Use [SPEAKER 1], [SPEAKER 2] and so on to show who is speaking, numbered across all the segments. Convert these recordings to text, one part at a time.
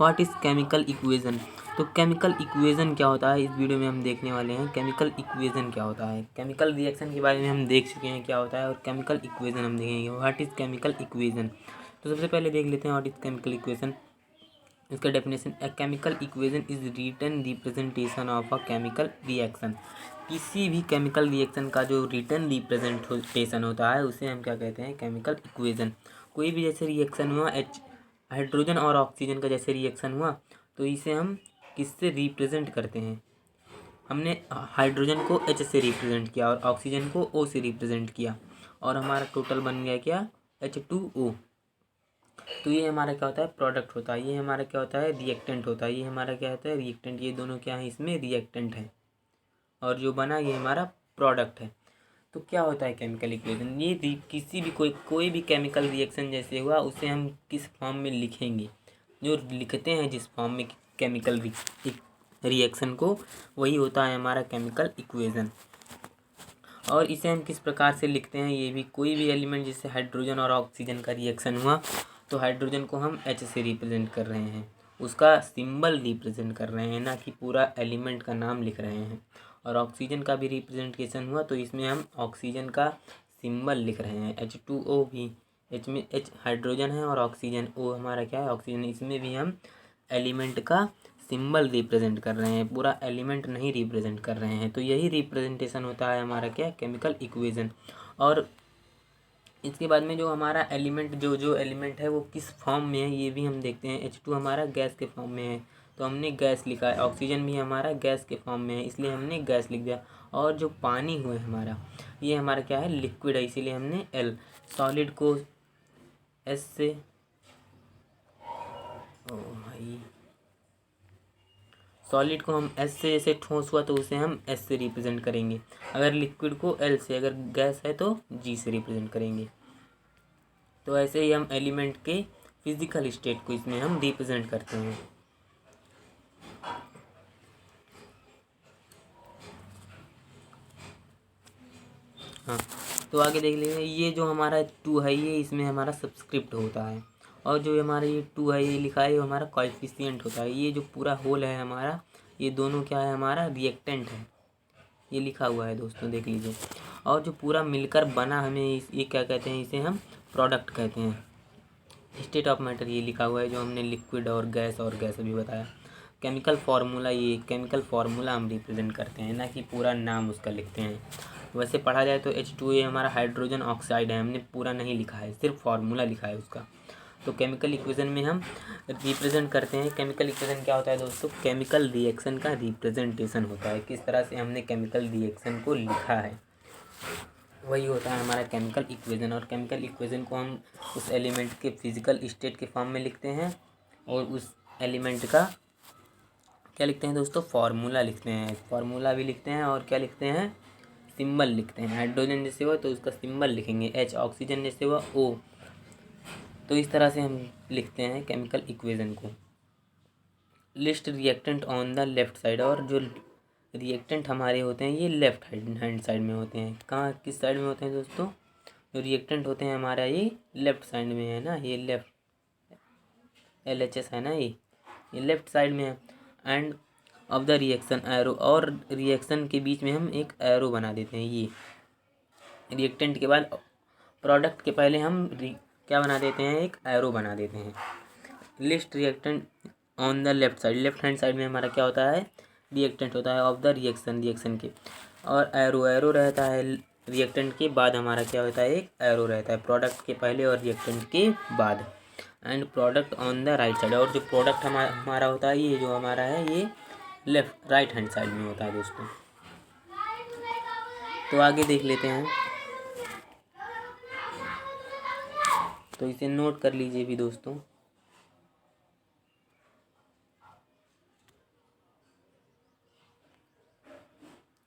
[SPEAKER 1] What is chemical equation. तो chemical equation क्या होता है, इस वीडियो में हम देखने वाले हैं। केमिकल इक्वेशन क्या होता है, केमिकल रिएक्शन के बारे में हम देख चुके हैं क्या होता है, और केमिकल इक्वेशन हम देखेंगे व्हाट इज़ केमिकल इक्वेशन। तो सबसे पहले देख लेते हैं व्हाट इज़ केमिकल इक्वेशन। इसका definition, a chemical equation is written representation of a chemical reaction. किसी भी केमिकल रिएक्शन का जो रिटन रिप्रेजेंटेशन होता है उसे हम क्या कहते हैं, केमिकल इक्वेशन। कोई भी जैसे रिएक्शन हुआ, हाइड्रोजन और ऑक्सीजन का जैसे रिएक्शन हुआ, तो इसे हम किससे रिप्रेजेंट करते हैं। हमने हाइड्रोजन को H से रिप्रेजेंट किया और ऑक्सीजन को O से रिप्रेजेंट किया, और हमारा टोटल बन गया क्या, H2O। तो ये हमारा क्या होता है, प्रोडक्ट होता है। ये हमारा क्या होता है, रिएक्टेंट होता है। ये हमारा क्या होता है, रिएक्टेंट। ये दोनों क्या है, इसमें रिएक्टेंट है, और जो बना ये हमारा प्रोडक्ट है। तो क्या होता है केमिकल इक्वेशन, ये किसी भी कोई भी केमिकल रिएक्शन जैसे हुआ उसे हम किस फॉर्म में लिखेंगे, जो लिखते हैं जिस फॉर्म में केमिकल रिएक्शन को, वही होता है हमारा केमिकल इक्वेशन। और इसे हम किस प्रकार से लिखते हैं, ये भी कोई भी एलिमेंट जैसे हाइड्रोजन और ऑक्सीजन का रिएक्शन हुआ, तो हाइड्रोजन को हम H से रिप्रेजेंट कर रहे हैं, उसका सिंबल रिप्रेजेंट कर रहे हैं, ना कि पूरा एलिमेंट का नाम लिख रहे हैं। और ऑक्सीजन का भी रिप्रेजेंटेशन हुआ तो इसमें हम ऑक्सीजन का सिंबल लिख रहे हैं। H2O भी, H में H हाइड्रोजन है और ऑक्सीजन O हमारा क्या है, ऑक्सीजन। इसमें भी हम एलिमेंट का सिंबल रिप्रेजेंट कर रहे हैं, पूरा एलिमेंट नहीं रिप्रेजेंट कर रहे हैं। तो यही रिप्रेजेंटेशन होता है हमारा क्या, केमिकल इक्वेशन। और इसके बाद में जो हमारा एलिमेंट, जो एलिमेंट है वो किस फॉर्म में है ये भी हम देखते हैं। H2 हमारा गैस के फॉर्म में है तो हमने गैस लिखा है, ऑक्सीजन भी हमारा गैस के फॉर्म में है इसलिए हमने गैस लिख दिया। और जो पानी हुआ है हमारा, ये हमारा क्या है, लिक्विड है, इसीलिए हमने L। सॉलिड को S से, ओ भाई, सॉलिड को हम S से, जैसे ठोस हुआ तो उसे हम S से रिप्रेजेंट करेंगे। अगर लिक्विड को L से, अगर गैस है तो G से रिप्रेजेंट करेंगे। तो ऐसे ही हम एलिमेंट के फिजिकल स्टेट को इसमें हम रिप्रेजेंट करते हैं। हाँ, तो आगे देख लेंगे। ये जो हमारा 2 है, ये इसमें हमारा सब्सक्रिप्ट होता है, और जो हमारा ये 2 है ये लिखा है, ये हमारा कोएफिशिएंट होता है। ये जो पूरा होल है हमारा, ये दोनों क्या है, हमारा रिएक्टेंट है, ये लिखा हुआ है दोस्तों, देख लीजिए। और जो पूरा मिलकर बना हमें ये क्या कहते हैं, इसे हम प्रोडक्ट कहते हैं। स्टेट ऑफ मैटर ये लिखा हुआ है, जो हमने लिक्विड और गैस अभी बताया। केमिकल फार्मूला, ये केमिकल फार्मूला हम रिप्रेजेंट करते हैं, ना कि पूरा नाम उसका लिखते हैं। वैसे पढ़ा जाए तो H2A हमारा हाइड्रोजन ऑक्साइड है, हमने पूरा नहीं लिखा है, सिर्फ फार्मूला लिखा है उसका। तो केमिकल इक्वेशन में हम रिप्रेजेंट करते हैं। केमिकल इक्वेशन क्या होता है दोस्तों, केमिकल रिएक्शन का रिप्रेजेंटेशन होता है, किस तरह से हमने केमिकल रिएक्शन को लिखा है, वही होता है हमारा केमिकल इक्वेशन। और केमिकल इक्वेशन को हम उस एलिमेंट के फिजिकल स्टेट के फॉर्म में लिखते हैं, और उस एलिमेंट का क्या लिखते हैं दोस्तों, फार्मूला लिखते हैं। फार्मूला भी लिखते हैं, और क्या लिखते हैं, सिंबल लिखते हैं। हाइड्रोजन जैसे हुआ तो उसका सिंबल लिखेंगे H, ऑक्सीजन जैसे हुआ O। तो इस तरह से हम लिखते हैं केमिकल इक्वेशन को। List reactant on the left side, और जो रिएक्टेंट हमारे होते हैं ये लेफ्ट हैंड साइड में होते हैं। कहाँ, किस साइड में होते हैं दोस्तों, जो रिएक्टेंट होते हैं हमारा ये लेफ्ट साइड में है ना, ये लेफ्ट LHS है ना, ये लेफ्ट साइड में है। End of the reaction arrow, और रिएक्शन के बीच में हम एक एरो बना देते हैं। ये रिएक्टेंट के बाद प्रोडक्ट के पहले हम क्या बना देते हैं, एक एरो बना देते हैं। List reactant on the left side, left hand side में हमारा क्या होता है, रिएक्टेंट होता है ऑफ द रिएक्शन के, और एरो रहता है रिएक्टेंट के बाद, हमारा क्या होता है, एक एरो रहता है प्रोडक्ट के पहले और रिएक्टेंट के बाद। And product on the right side, और जो प्रोडक्ट हमारा होता है, ये जो हमारा है ये लेफ्ट राइट हैंड साइड में होता है दोस्तों। तो आगे देख लेते हैं, तो इसे नोट कर लीजिए भी दोस्तों।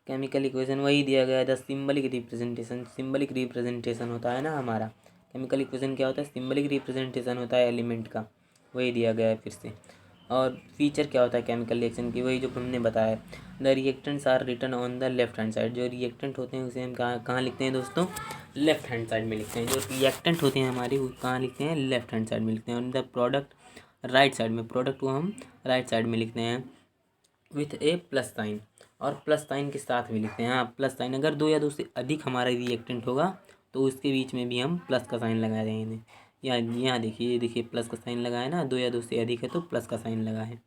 [SPEAKER 1] केमिकल इक्वेशन वही दिया गया है, the symbolic representation. Symbolic representation होता है ना हमारा, केमिकल इक्वेशन क्या होता है, सिंबलिक रिप्रेजेंटेशन होता है एलिमेंट का, वही दिया गया है फिर से। और फीचर क्या होता है केमिकल रिएक्शन की, वही जो हमने बताया। The reactants are written on the left hand side, जो रिएक्टेंट होते हैं उसे हम कहाँ लिखते हैं दोस्तों, लेफ्ट हैंड साइड में लिखते हैं। जो रिएक्टेंट होते हैं हमारे वो कहाँ लिखते हैं, लेफ्ट हैंड साइड में लिखते हैं। और द प्रोडक्ट राइट साइड में, प्रोडक्ट को हम राइट साइड में लिखते हैं विथ ए प्लस साइन, और प्लस साइन के साथ भी लिखते हैं। हाँ, प्लस साइन, अगर दो या दो से अधिक हमारा रिएक्टेंट होगा तो उसके बीच में भी हम प्लस का साइन लगा देंगे। यहाँ देखिए, ये देखिए प्लस का साइन लगा है ना, दो या दो से अधिक है तो प्लस का साइन लगा है।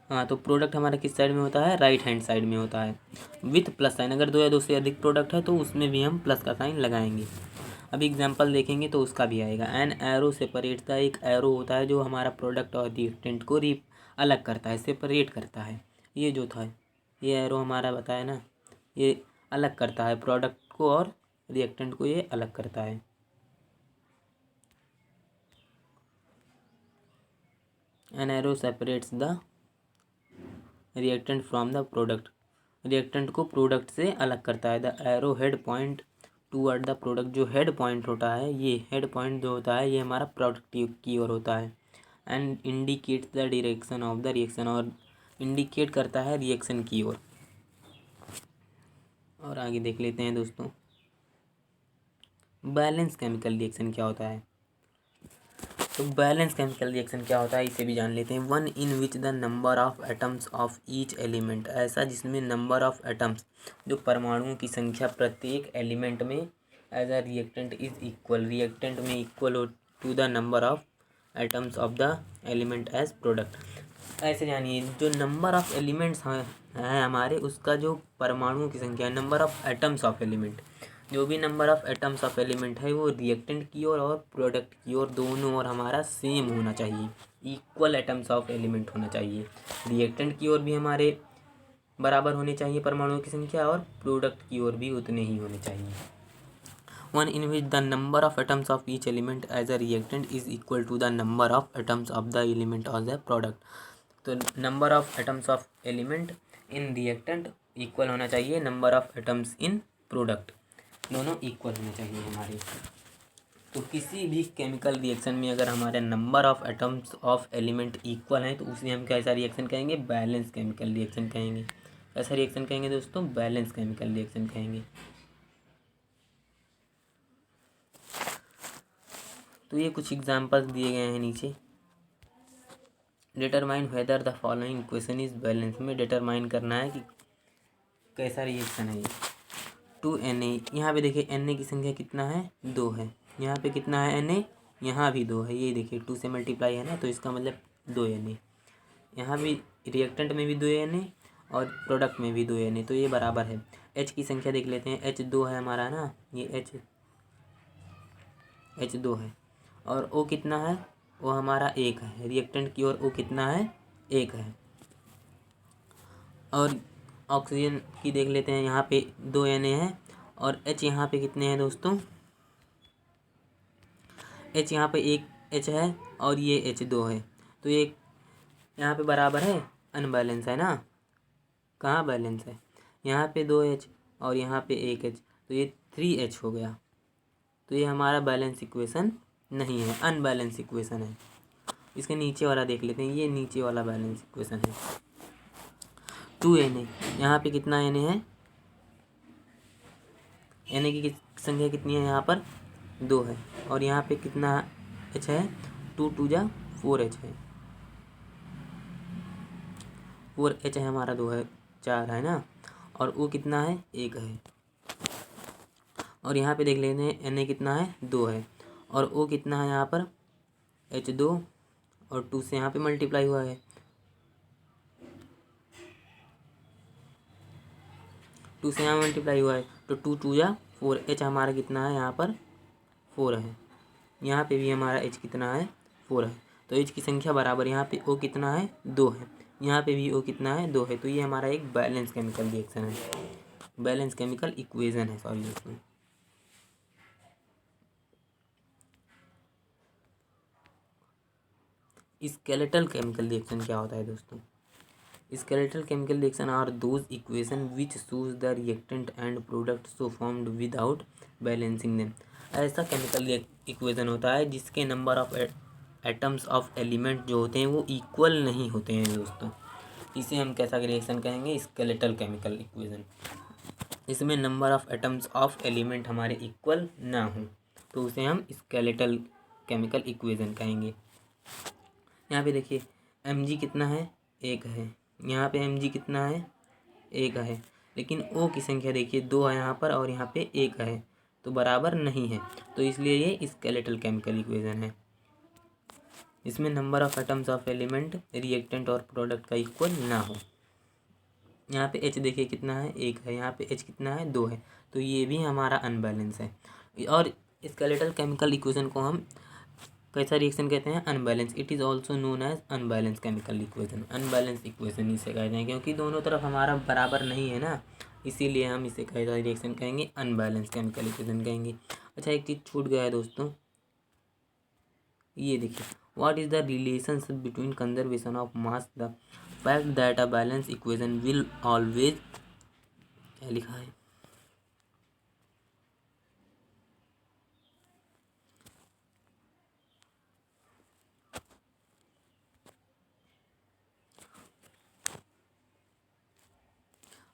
[SPEAKER 1] हाँ, तो प्रोडक्ट हमारा किस साइड में होता है, राइट हैंड साइड में होता है विथ प्लस साइन। अगर दो या दो से अधिक प्रोडक्ट है तो उसमें भी हम प्लस का साइन लगाएंगे। अभी एग्जांपल देखेंगे तो उसका भी आएगा। एन एरो सेपरेट था, एक एरो होता है जो हमारा प्रोडक्ट और रिएक्टेंट को अलग करता है, सेपरेट करता है। ये जो था, ये एरो हमारा बताया ना, ये अलग करता है प्रोडक्ट को और रिएक्टेंट को, ये अलग करता है। An arrow separates the reactant from the product, reactant को प्रोडक्ट से अलग करता है। The arrow head point toward the product, जो हेड पॉइंट होता है, ये हेड पॉइंट जो होता है ये हमारा प्रोडक्ट की ओर होता है। And indicates the direction of the reaction, और इंडिकेट करता है रिएक्शन की ओर। और आगे देख लेते हैं दोस्तों, बैलेंस केमिकल रिएक्शन क्या होता है। तो बैलेंस केमिकल रिएक्शन क्या होता है इसे भी जान लेते हैं। One in which the number of atoms of each element, ऐसा जिसमें नंबर ऑफ एटम्स, जो परमाणुओं की संख्या प्रत्येक एलिमेंट में as a reactant is equal, reactant में इक्वल हो to the number of atoms of the element as product. ऐसे जानिए, जो नंबर ऑफ एलिमेंट्स हैं हमारे, उसका जो परमाणुओं की संख्या है, number of atoms of element, जो भी number of atoms of element है वो रिएक्टेंट की ओर और प्रोडक्ट की ओर दोनों ओर हमारा सेम होना चाहिए, इक्वल एटम्स ऑफ एलिमेंट होना चाहिए। रिएक्टेंट की ओर भी हमारे बराबर होने चाहिए परमाणुओं की संख्या, और प्रोडक्ट की ओर भी उतने ही होने चाहिए। One in which the number of atoms of each element as a reactant is equal to the number of atoms of the element as a product. तो number of atoms of element in reactant equal होना चाहिए number of atoms in product, दोनों equal होने चाहिए हमारे। तो किसी भी केमिकल रिएक्शन में अगर हमारे number of atoms of element equal हैं तो उसे हम कैसा रिएक्शन कहेंगे, बैलेंस केमिकल रिएक्शन कहेंगे। ऐसा रिएक्शन कहेंगे दोस्तों, बैलेंस केमिकल रिएक्शन कहेंगे। तो ये कुछ एग्जांपल्स दिए गए हैं नीचे। Determine whether the following equation is balance, में डिटरमाइन करना है कि कैसा रिएक्शन है ये। 2Na, यहाँ पे देखिए Na की संख्या कितना है, 2 है। यहाँ पे कितना है Na, यहाँ भी 2 है। ये देखिए 2 से मल्टीप्लाई है ना, तो इसका मतलब 2Na। यहाँ भी रिएक्टेंट में भी 2Na और प्रोडक्ट में भी 2Na, तो ये बराबर है। H की संख्या देख लेते हैं, H 2 है हमारा ना, ये H 2 है। और O कितना है, वो हमारा 1 है। रिएक्टेंट की ओर O कितना है, 1 है। और ऑक्सीजन की देख लेते हैं, यहाँ पे 2Na है, और H यहाँ पे कितने हैं दोस्तों, H यहाँ पे 1 H है और ये H2 है, तो ये यहाँ पे बराबर है, अनबैलेंस है ना। कहाँ बैलेंस है, यहाँ पे 2H और यहाँ पे 1H, तो ये 3H हो गया। तो ये हमारा बैलेंस इक्वेशन नहीं है, अनबैलेंस इक्वेशन है। इसके नीचे वाला देख लेते हैं, ये नीचे वाला बैलेंस इक्वेशन है। 2Na, यहाँ पे कितना Na है, Na की संख्या कितनी है, यहाँ पर 2 है। और यहाँ पे कितना H है, 2 2 जा 4H है, 4H है हमारा, 2 है, 4 है ना। और वो कितना है, 1 है। और यहाँ पे देख लेते हैं Na कितना है, 2 है। और O कितना है यहाँ पर, H2, और 2 से यहाँ पे मल्टीप्लाई हुआ है, 2 से यहाँ मल्टीप्लाई हुआ है, तो 2 2 जा 4। H हमारा कितना है यहाँ पर, 4 है। यहाँ पे भी हमारा H कितना है, 4 है। तो H की संख्या बराबर, यहाँ पे O कितना है, 2 है। यहाँ पे भी O कितना है, 2 है। तो ये हमारा एक बैलेंस केमिकल रिएक्शन है, बैलेंस केमिकल इक्वेशन है, सॉरी दोस्तों। स्केलेटल केमिकल रिएक्शन क्या होता है दोस्तों। Skeletal chemical reaction are those equation which shows the reactant and product so formed without balancing them. ऐसा केमिकल इक्वेशन होता है जिसके number of atoms of element जो होते हैं वो इक्वल नहीं होते हैं दोस्तों, इसे हम कैसा रिएक्शन कहेंगे, स्केलेटल केमिकल इक्वेशन। इसमें number of atoms of element हमारे इक्वल ना हो तो उसे हम स्केलेटल केमिकल इक्वेशन कहेंगे। यहाँ पे देखिए Mg कितना है, 1 है। यहाँ पे Mg कितना है, 1 है। लेकिन O की संख्या देखिए 2 है यहाँ पर और यहाँ पे 1 है, तो बराबर नहीं है, तो इसलिए ये स्केलेटल केमिकल इक्वेशन है। इसमें number of atoms of element reactant और प्रोडक्ट का इक्वल ना हो। यहाँ पे H देखिए कितना है, 1 है। यहाँ पे H कितना है, 2 है, तो ये भी हमारा अनबैलेंस है। और स्केलेटल केमिकल इक्वेशन को हम कैसा रिएक्शन कहते हैं, unbalance. It is also known as unbalance chemical equation. Unbalance equation इसे कहते हैं क्योंकि दोनों तरफ हमारा बराबर नहीं है ना, इसीलिए हम इसे कैसा रिएक्शन कहेंगे, अनबैलेंस केमिकल इक्वेशन कहेंगे। अच्छा, एक चीज़ छूट गया है दोस्तों, ये देखिए, what is the relationship between conservation of mass, the fact that a balance equation will always, क्या लिखा है,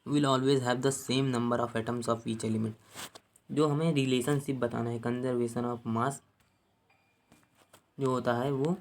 [SPEAKER 1] will always have the same number of atoms of each element. जो हमें रिलेशनशिप बताना है कंजर्वेशन ऑफ मास जो होता है वो